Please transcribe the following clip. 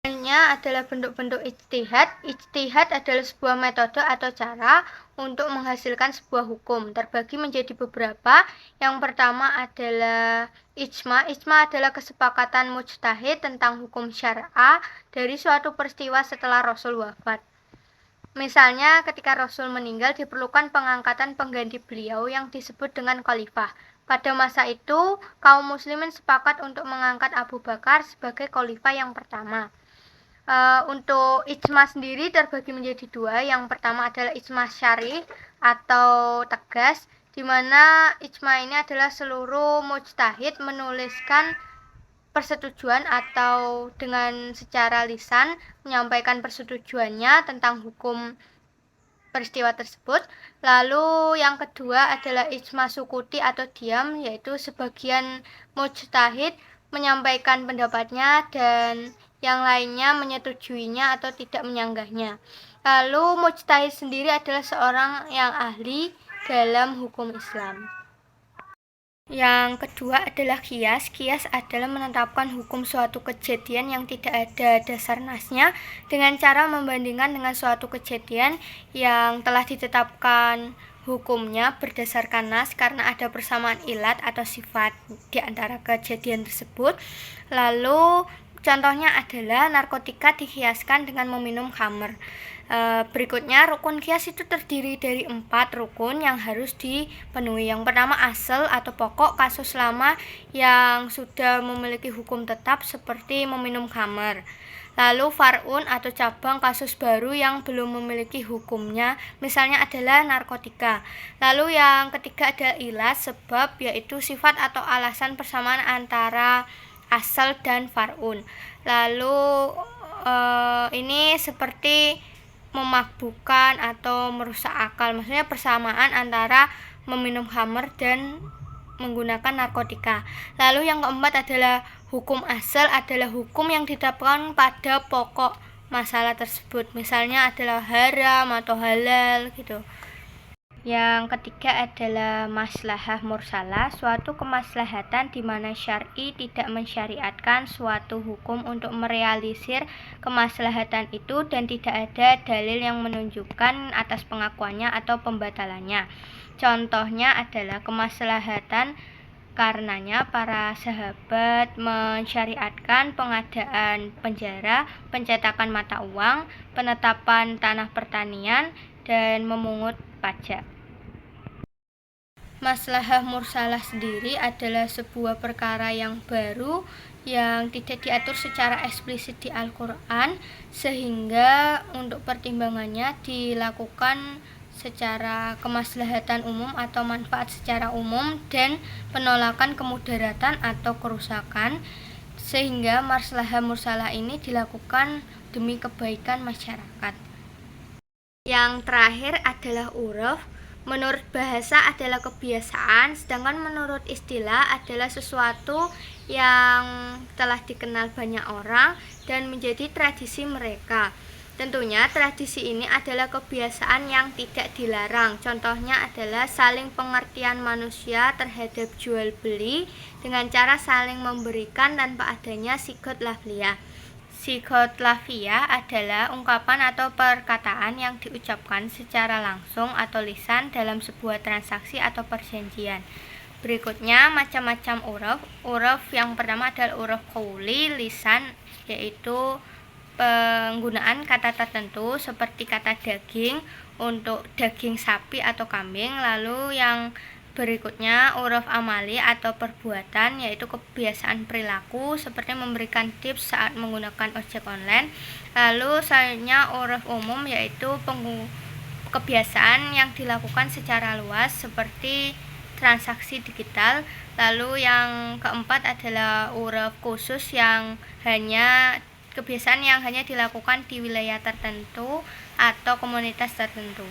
Adalah bentuk-bentuk ijtihad. Ijtihad adalah sebuah metode atau cara untuk menghasilkan sebuah hukum. Terbagi menjadi beberapa. Yang pertama adalah ijma. Ijma adalah kesepakatan mujtahid tentang hukum syar'ah dari suatu peristiwa setelah Rasul wafat. Misalnya ketika Rasul meninggal diperlukan pengangkatan pengganti beliau yang disebut dengan khalifah. Pada masa itu, kaum muslimin sepakat untuk mengangkat Abu Bakar sebagai khalifah yang pertama. Untuk ijma sendiri terbagi menjadi dua. Yang pertama adalah ijma syar'i atau tegas, di mana ijma ini adalah seluruh mujtahid menuliskan persetujuan atau dengan secara lisan menyampaikan persetujuannya tentang hukum peristiwa tersebut. Lalu yang kedua adalah ijma sukuti atau diam, yaitu sebagian mujtahid menyampaikan pendapatnya dan yang lainnya menyetujuinya atau tidak menyanggahnya. Lalu mujtahid sendiri adalah seorang yang ahli dalam hukum Islam. Yang kedua adalah qiyas. Qiyas adalah menetapkan hukum suatu kejadian yang tidak ada dasar nasnya dengan cara membandingkan dengan suatu kejadian yang telah ditetapkan hukumnya berdasarkan nas karena ada persamaan ilat atau sifat di antara kejadian tersebut. Lalu contohnya adalah narkotika dikiaskan dengan meminum khamr. Berikutnya, rukun kias itu terdiri dari 4 rukun yang harus dipenuhi. Yang pertama, asal atau pokok kasus lama yang sudah memiliki hukum tetap seperti meminum khamr. Lalu far'un atau cabang kasus baru yang belum memiliki hukumnya, misalnya adalah narkotika. Lalu yang ketiga ada ilah, sebab, yaitu sifat atau alasan persamaan antara asal dan far'un. Lalu ini seperti memabukkan atau merusak akal, maksudnya persamaan antara meminum khamr dan menggunakan narkotika. Lalu yang keempat adalah hukum asal, adalah hukum yang didapatkan pada pokok masalah tersebut, misalnya adalah haram atau halal gitu. Yang ketiga adalah maslahah mursalah, suatu kemaslahatan di mana syar'i tidak mensyariatkan suatu hukum untuk merealisir kemaslahatan itu dan tidak ada dalil yang menunjukkan atas pengakuannya atau pembatalannya. Contohnya adalah kemaslahatan karenanya para sahabat mensyariatkan pengadaan penjara, pencetakan mata uang, penetapan tanah pertanian, dan memungut pajak. Maslahah mursalah sendiri adalah sebuah perkara yang baru yang tidak diatur secara eksplisit di Al-Quran, sehingga untuk pertimbangannya dilakukan secara kemaslahatan umum atau manfaat secara umum dan penolakan kemudaratan atau kerusakan, sehingga maslahah mursalah ini dilakukan demi kebaikan masyarakat. Yang terakhir adalah uruf. Menurut bahasa adalah kebiasaan, sedangkan menurut istilah adalah sesuatu yang telah dikenal banyak orang dan menjadi tradisi mereka. Tentunya tradisi ini adalah kebiasaan yang tidak dilarang. Contohnya adalah saling pengertian manusia terhadap jual beli dengan cara saling memberikan tanpa adanya sigot lafziyah. Sigot lafziyah adalah ungkapan atau perkataan yang diucapkan secara langsung atau lisan dalam sebuah transaksi atau perjanjian. Berikutnya macam-macam uruf. Uruf yang pertama adalah uruf qauli, lisan, yaitu penggunaan kata tertentu seperti kata daging untuk daging sapi atau kambing. Lalu yang berikutnya uruf amali atau perbuatan, yaitu kebiasaan perilaku seperti memberikan tips saat menggunakan ojek online. Lalu selanjutnya uruf umum, yaitu kebiasaan yang dilakukan secara luas seperti transaksi digital. Lalu yang keempat adalah uruf khusus, yang hanya kebiasaan yang hanya dilakukan di wilayah tertentu atau komunitas tertentu.